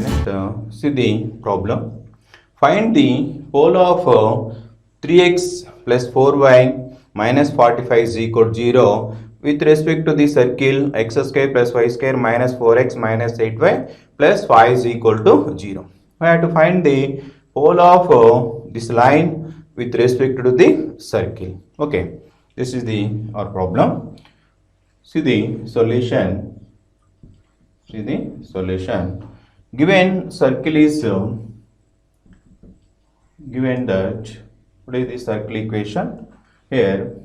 next, see the problem. Find the pole of 3x plus 4y minus 45 is equal to 0 with respect to the circle x square plus y square minus 4x minus 8y plus 5 is equal to 0. We have to find the pole of this line with respect to the circle. Okay, this is our problem. See the solution. See the solution. Given circle is given that what is the circle equation? Here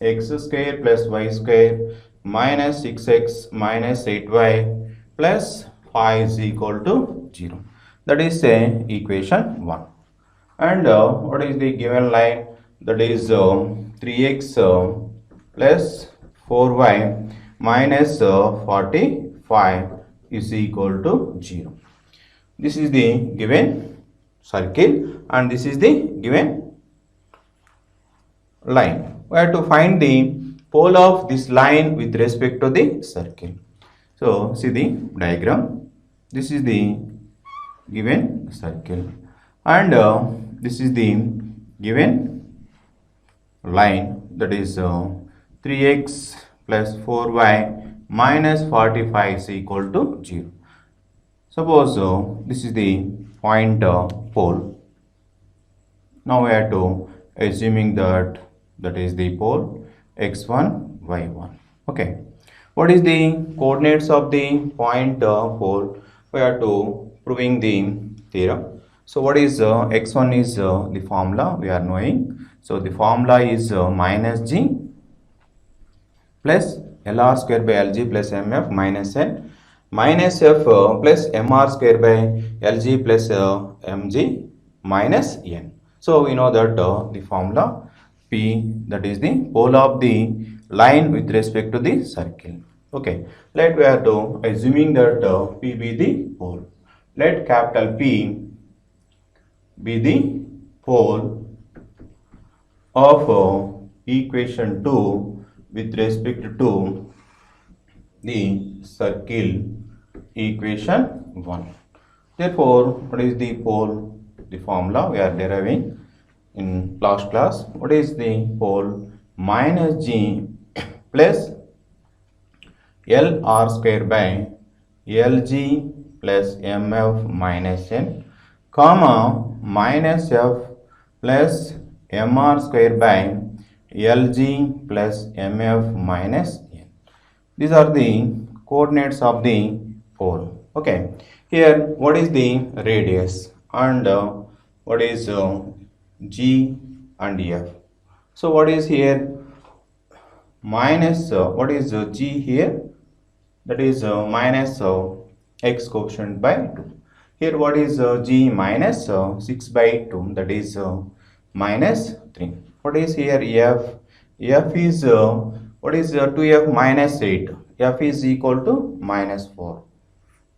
x square plus y square minus 6x minus 8y plus 5 is equal to 0. That is equation 1. And what is the given line? That is 3x plus 4y minus 45 is equal to 0. This is the given circle and this is the given line. We have to find the pole of this line with respect to the circle. So see the diagram. This is the given circle and this is the given line, that is 3x plus 4y minus 45 is equal to 0. Suppose this is the point pole. Now we have to assuming that is the pole x1 y1. Okay, what is the coordinates of the point pole? We are to proving the theorem. So what is x1 is the formula we are knowing. So the formula is minus g plus lr square by lg plus mf minus n minus f plus mr square by lg plus mg minus n. So we know that the formula P, that is the pole of the line with respect to the circle. Okay, let we are to assuming that P be the pole. Let capital P be the pole of equation 2 with respect to the circle equation 1. Therefore, what is the pole? The formula we are deriving in last class. What is the pole? Minus g plus L r square by Lg plus mf minus n comma minus f plus mr square by Lg plus mf minus n. These are the coordinates of the pole. Okay, here what is the radius and what is g and f. So what is here? Minus what is g here? That is minus x quotient by 2. Here what is g? Minus 6 by 2, that is minus 3. What is here f? F is what is 2f minus 8? F is equal to minus 4.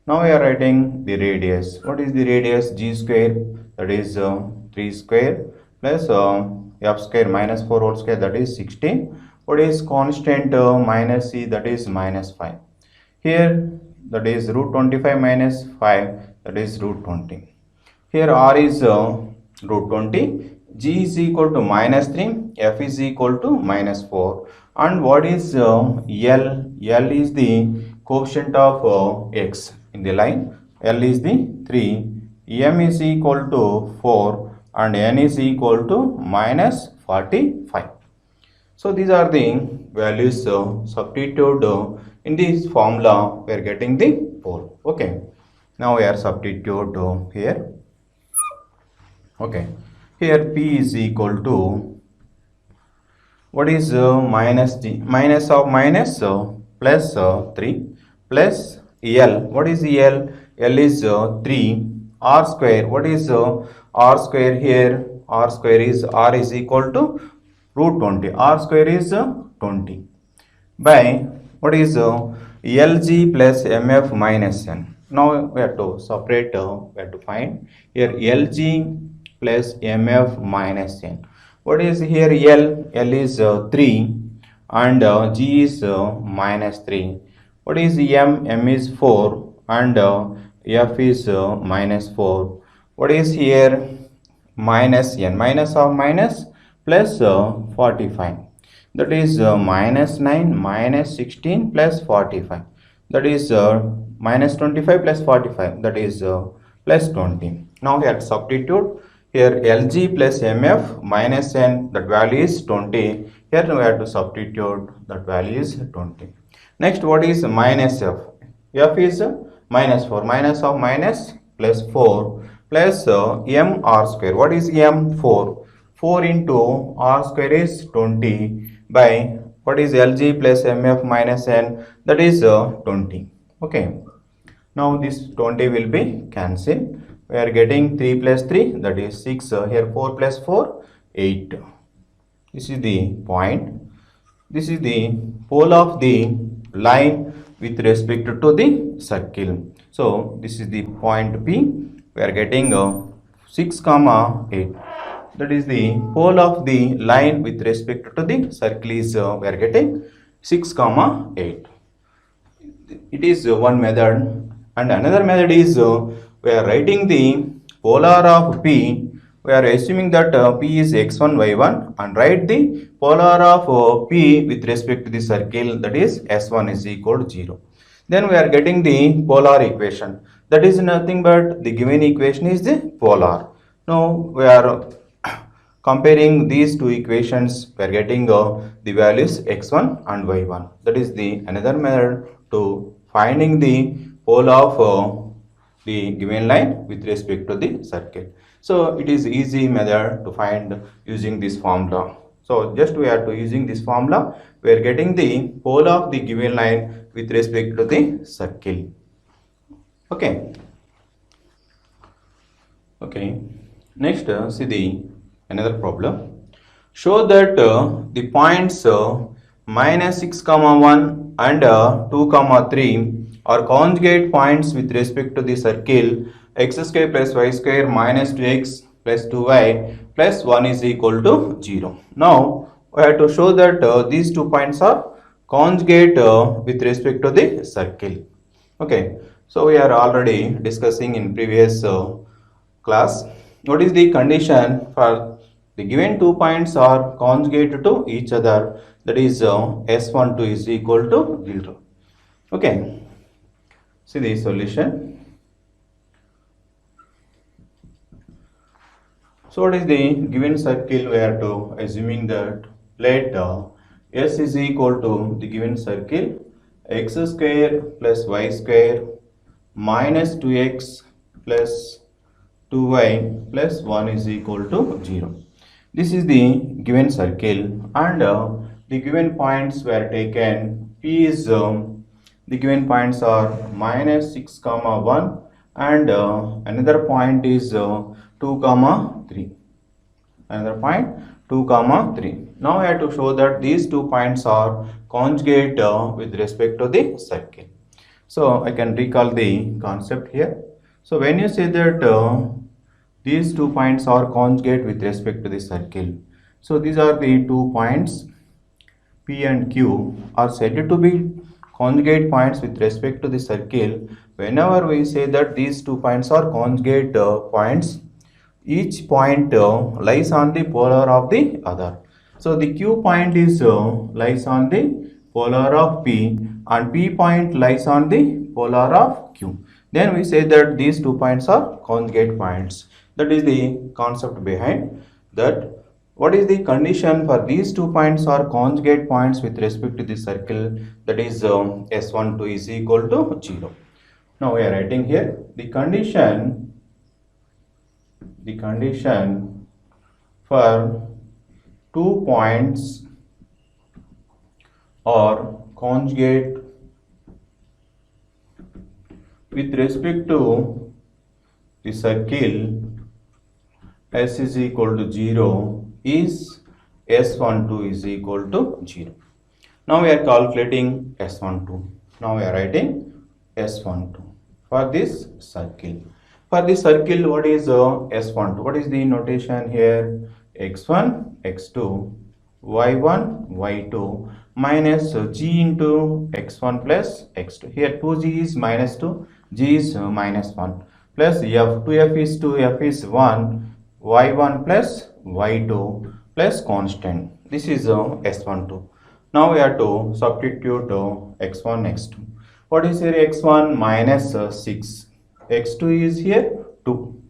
Now we are writing the radius. What is the radius? G square, that is 3 square plus f square minus 4 whole square, that is 16. What is constant minus c? That is minus 5. Here that is root 25 minus 5, that is root 20. Here r is root 20. G is equal to minus 3. F is equal to minus 4. And what is L? L is the coefficient of x in the line. L is the 3. M is equal to 4 and N is equal to minus 45. So these are the values substituted in this formula. We are getting the pole. Okay, now we are substitute here. Okay, here P is equal to what is minus g, minus of minus plus 3 plus L. What is L? L is 3. R square. What is R square here? R square is R is equal to root 20. R square is 20 by what is Lg plus mf minus n. Now we have to separate, we have to find here Lg plus mf minus n. What is here L? L is 3 and G is minus 3. What is M? M is 4 and f is minus 4. What is here? Minus n, minus of minus plus 45. That is minus 9 minus 16 plus 45. That is minus 25 plus 45. That is plus 20. Now we have to substitute. Here Lg plus Mf minus n, that value is 20. Here we have to substitute, that value is 20. Next, what is minus f? F is minus 4. Minus of minus plus 4 plus m r square. What is m? 4. 4 into r square is 20 by what is Lg plus Mf minus n, that is 20. Okay. Now this 20 will be cancelled. We are getting 3 plus 3, that is 6. Here 4 plus 4, 8. This is the point. This is the pole of the line with respect to the circle. So this is the point P. We are getting 6 comma 8. That is the pole of the line with respect to the circle is we are getting 6 comma 8. It is one method, and another method is we are writing the polar of P. We are assuming that P is x1 y1 and write the polar of P with respect to the circle, that is S1 is equal to 0. Then we are getting the polar equation. That is nothing but the given equation is the polar. Now we are comparing these two equations. We are getting the values x1 and y1. That is the another method to finding the pole of the given line with respect to the circle. So it is easy method to find using this formula. So just we are to using this formula, we are getting the pole of the given line with respect to the circle. Okay. Okay. Next, see the another problem. Show that the points minus 6 comma 1 and 2 comma 3 are conjugate points with respect to the circle x square plus y square minus 2x plus 2y plus 1 is equal to 0. Now we have to show that these 2 points are conjugate with respect to the circle. Okay, so we are already discussing in previous class. What is the condition for the given 2 points are conjugate to each other, that is S12 is equal to 0. Okay, see the solution. So what is the given circle? We are to assuming that let S is equal to the given circle x square plus y square minus 2x plus 2y plus 1 is equal to 0. This is the given circle, and the given points were taken. P is the given points are minus 6 comma 1 and another point is 2 comma 3. Another point 2 comma 3. Now I have to show that these 2 points are conjugate with respect to the circle. So I can recall the concept here. So when you say that these 2 points are conjugate with respect to the circle, so these are the 2 points P and Q are said to be conjugate points with respect to the circle. Whenever we say that these 2 points are conjugate points, each point lies on the polar of the other. So the Q point is lies on the polar of P and P point lies on the polar of Q. Then we say that these 2 points are conjugate points. That is the concept behind that. What is the condition for these 2 points are conjugate points with respect to the circle, that is S12 is equal to 0. Now we are writing here the condition for 2 points are conjugate with respect to the circle S is equal to 0 is S12 is equal to 0. Now we are calculating S12. Now we are writing S12 for this circle. For this circle, what is S12? What is the notation here? X1, X2, Y1, Y2 minus G into X1 plus X2. Here 2G is minus 2 g is minus 1 plus f, 2f is 2, f is 1, y1 plus y2 plus constant. This is s12. Now we have to substitute x1, x2. What is here x1? Minus 6. x2 is here 2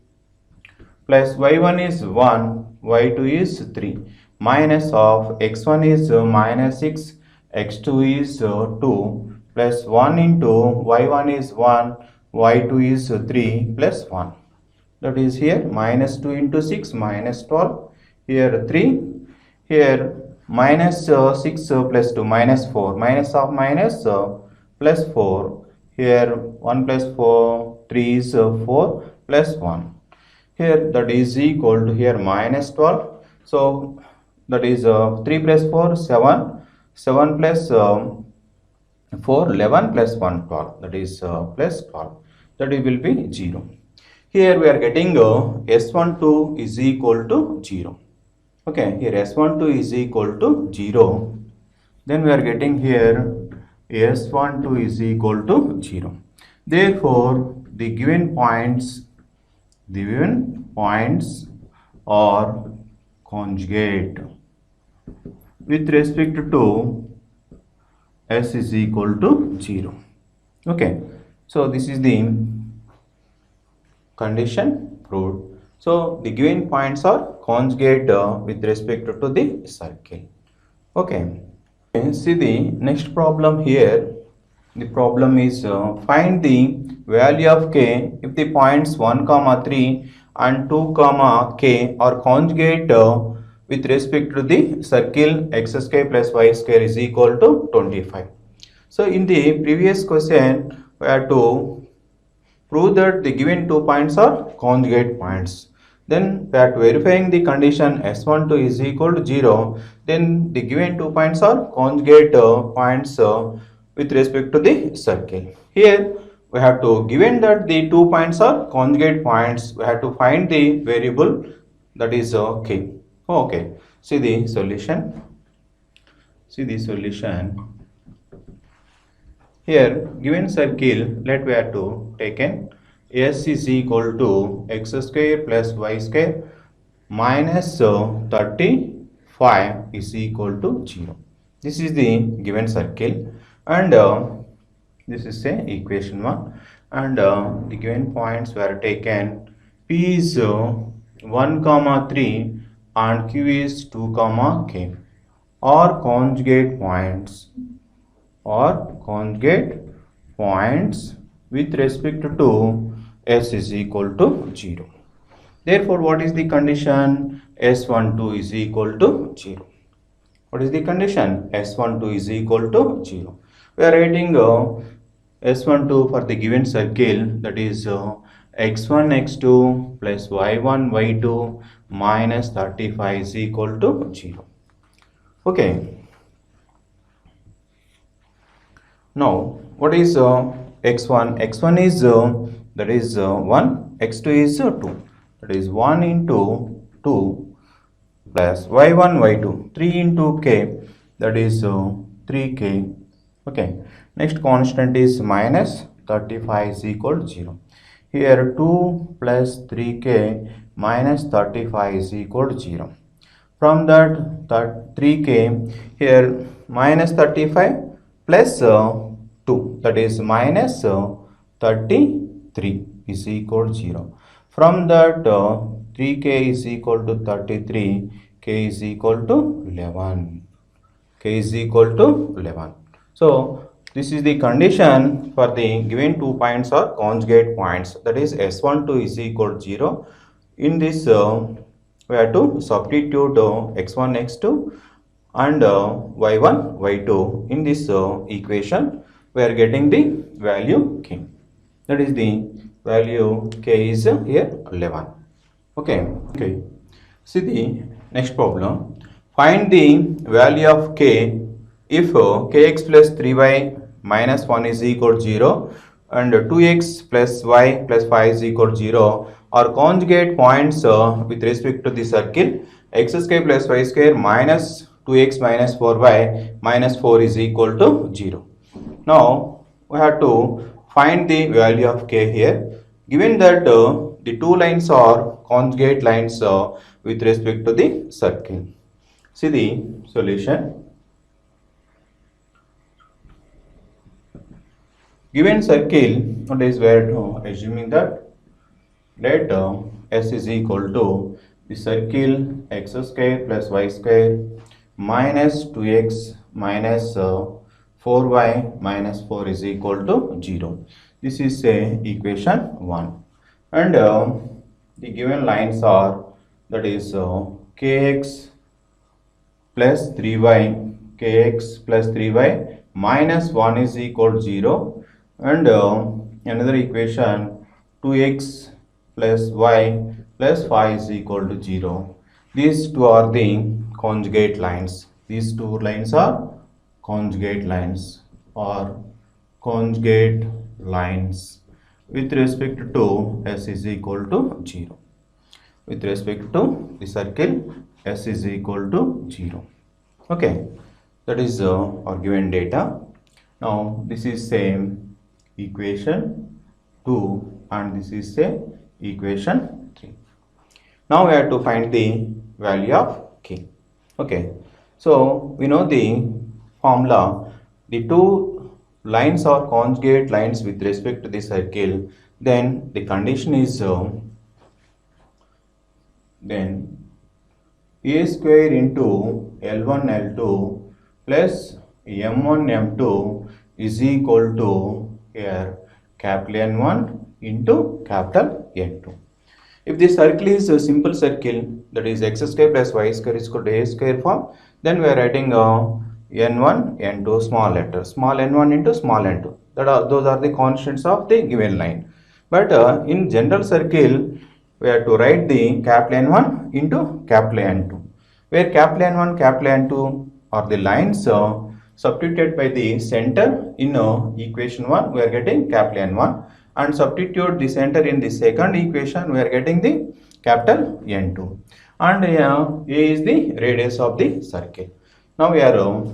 plus y1 is 1, y2 is 3. Minus of x1 is minus 6, x2 is 2 plus 1 into y1 is 1, y2 is 3 plus 1. That is here minus 2 into 6 minus 12. Here 3. Here minus 6 plus 2 minus 4. Minus of minus plus 4. Here 1 plus 4, 3 is 4 plus 1. Here that is equal to here minus 12. So that is 3 plus 4, 7. 7 plus 4, 11 plus 1, 12. That is plus 12. That will be 0. Here we are getting S12 is equal to 0. Okay, here S12 is equal to 0. Then we are getting here S12 is equal to 0. Therefore, the given points are conjugate with respect to S is equal to 0. Okay, so this is the condition proved. So the given points are conjugate with respect to the circle. Okay, see the next problem here. The problem is find the value of k if the points 1, 3 and 2, k are conjugate with respect to the circle x square plus y square is equal to 25. So in the previous question we had to prove that the given 2 points are conjugate points. Then we are verifying the condition S12 is equal to 0. Then the given 2 points are conjugate points with respect to the circle. Here we have to, given that the 2 points are conjugate points, we have to find the variable, that is k. Okay, see the solution. Here given circle, let we have to taken S is equal to x square plus y square minus 35 is equal to 0. This is the given circle, and this is a equation 1, and the given points were taken. P is 1, 3 and Q is 2, k are conjugate points with respect to S is equal to 0. Therefore, what is the condition? S12 is equal to 0. What is the condition? S12 is equal to 0. We are writing S12 for the given circle, that is x1, x2 plus y1, y2 minus 35 is equal to 0. Okay. Now, what is x1? x1 is that is 1, x2 is 2. That is 1 into 2 plus y1, y2, 3 into k, that is 3k. Okay. Next constant is minus 35 is equal to 0. Here 2 plus 3k minus 35 is equal to 0. From that 3k, here minus 35 plus 2, that is minus 33 is equal to 0. From that 3k is equal to 33, k is equal to 11. So this is the condition for the given 2 points or conjugate points, that is S12 is equal to 0. In this we have to substitute x1, x2 and y1, y2 in this equation. We are getting the value k. That is the value k is here 11. Okay. See the next problem. Find the value of k if kx plus 3y minus 1 is equal to 0 and 2x plus y plus 5 is equal to 0 are conjugate points with respect to the circle x square plus y square minus 2x minus 4y minus 4 is equal to 0. Now we have to find the value of k here. Given that the two lines are conjugate lines with respect to the circle. See the solution. Given circle, what is where assuming that let S is equal to the circle x square plus y square minus 2x minus 4y minus 4 is equal to 0. This is equation 1. And the given lines are, that is kx plus 3y, kx plus 3y minus 1 is equal to 0, and another equation 2x plus y plus 5 is equal to 0. These two are the conjugate lines. These two lines are conjugate lines or conjugate lines with respect to s is equal to 0. With respect to the circle, s is equal to 0. Okay, that is our given data. Now this is same equation 2 and this is equation 3. Now we have to find the value of k. Okay, so we know the formula. The two lines are conjugate lines with respect to the circle. Then the condition is then a square into L1 L2 plus M1 M2 is equal to here capital N1 into capital N2. If the circle is a simple circle, that is x square plus y square is equal to a square form, then we are writing N1 N2 small letter, small n1 into small n2. Those are the constants of the given line. But in general circle, we have to write the capital N1 into capital N2, where capital N1, capital N2 are the lines substituted by the center in equation 1, we are getting capital N1, and substitute the center in the second equation, we are getting the capital N2, and A is the radius of the circle. Now we are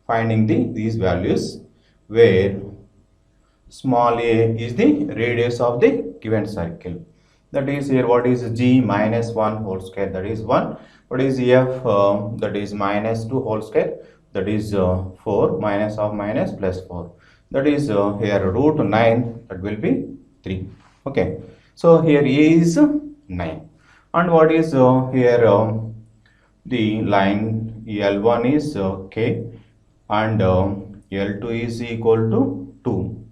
finding these values, where small a is the radius of the given circle. That is here, what is g minus 1 whole square, that is 1. What is f, that is minus 2 whole square, that is 4, minus of minus plus 4. That is here root 9, that will be 3. Okay, so here a is 9. And what is here the line L1 is k and L2 is equal to 2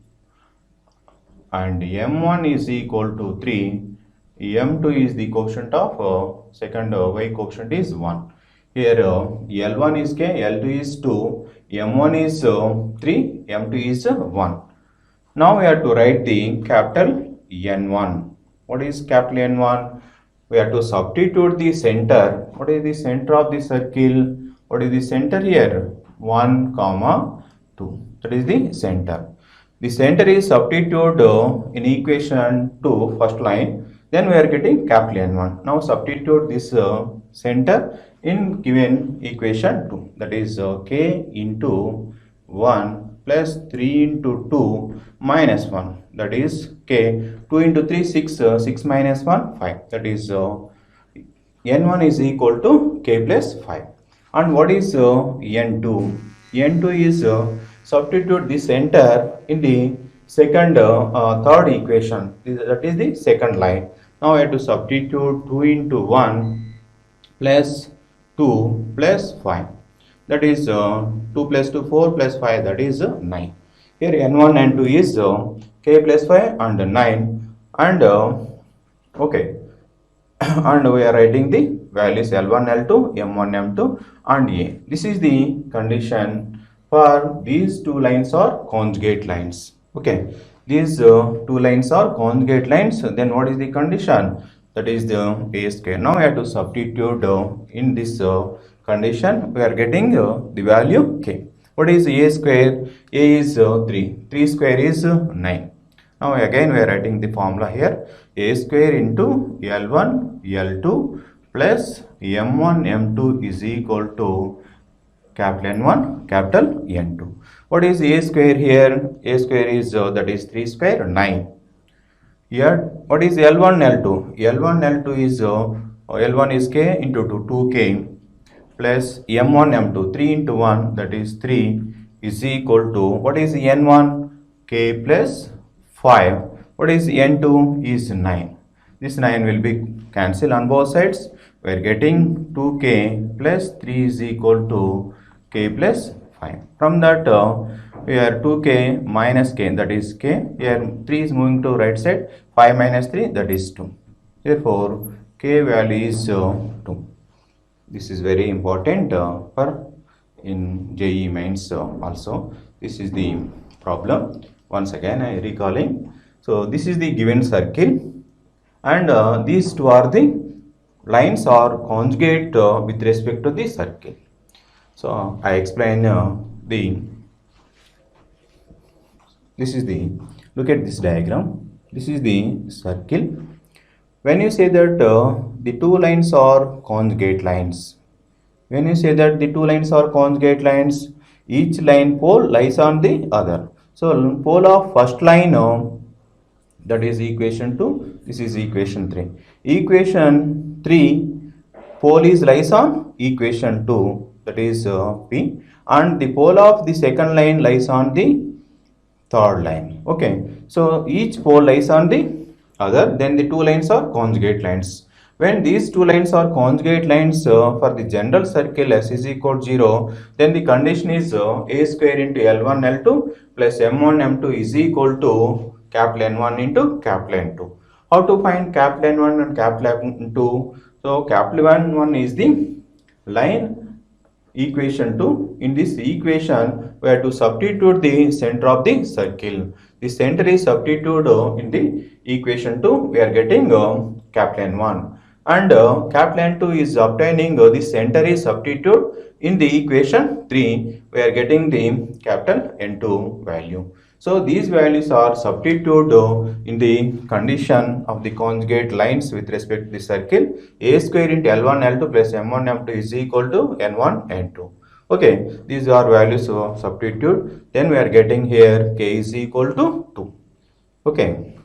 and M1 is equal to 3. M2 is the quotient of second y quotient is 1. Here L1 is k, L2 is 2, M1 is 3, M2 is 1. Now we have to write the capital N1. What is capital N1? We have to substitute the center. What is the center of the circle? What is the center here? 1, 2. That is the center. The center is substituted in equation 2, first line. Then we are getting capital N1. Now substitute this center in given equation 2. That is k into 1 plus 3 into 2 minus 1. That is k. 2 into 3, 6. 6 minus 1, 5. That is N1 is equal to k plus 5. And what is N2? N2 is substitute the center in the second, third equation. That is the second line. Now I have to substitute 2 into 1 plus 2 plus 5. That is 2 plus 2, 4 plus 5, that is 9. Here N1 and 2 is k plus 5 and 9. And okay. And we are writing the values L1, L2, M1, M2 and A. This is the condition for these two lines are conjugate lines. Okay, these two lines are conjugate lines. Then what is the condition? That is the A square. Now we have to substitute in this condition. We are getting the value k. What is A square? A is 3. 3 square is 9. Now again we are writing the formula here. A square into L1, L2 plus M1, M2 is equal to capital N1, capital N2. What is a square here? A square is that is 3 square 9. Here what is L1 L2? L1 L2 is L1 is k into 2 2k plus M1 M2 3 into 1 that is 3 is equal to what is N1 k plus 5. What is N2 is 9. This 9 will be cancelled on both sides. We are getting 2k plus 3 is equal to k plus 5. From that we are 2k minus k, that is k. Here 3 is moving to right side. 5 minus 3, that is 2. Therefore k value is 2. This is very important for in JEE mains also. This is the problem. Once again I recalling. So this is the given circle, and these two are the lines are conjugate with respect to the circle. So I explain this is the, look at this diagram. This is the circle. When you say that the two lines are conjugate lines, when you say that the two lines are conjugate lines, each line pole lies on the other. So pole of first line that is equation 2, this is equation 3. Equation 3 pole is lies on equation 2, that is P, and the pole of the second line lies on the third line. Okay, so each pole lies on the other, then the two lines are conjugate lines. When these two lines are conjugate lines for the general circle S is equal to 0, then the condition is a square into L1 L2 plus M1 M2 is equal to capital N1 into capital N2. How to find capital N1 and capital N2? So capital N1 is the line equation 2. In this equation we have to substitute the center of the circle. The center is substituted in the equation 2. We are getting capital N1, and capital N2 is obtaining the center is substituted in the equation 3. We are getting the capital N2 value. So these values are substituted in the condition of the conjugate lines with respect to the circle. A square into L1 L2 plus M1 M2 is equal to N1 N2. Okay, these are values substitute. Then we are getting here k is equal to 2. Okay.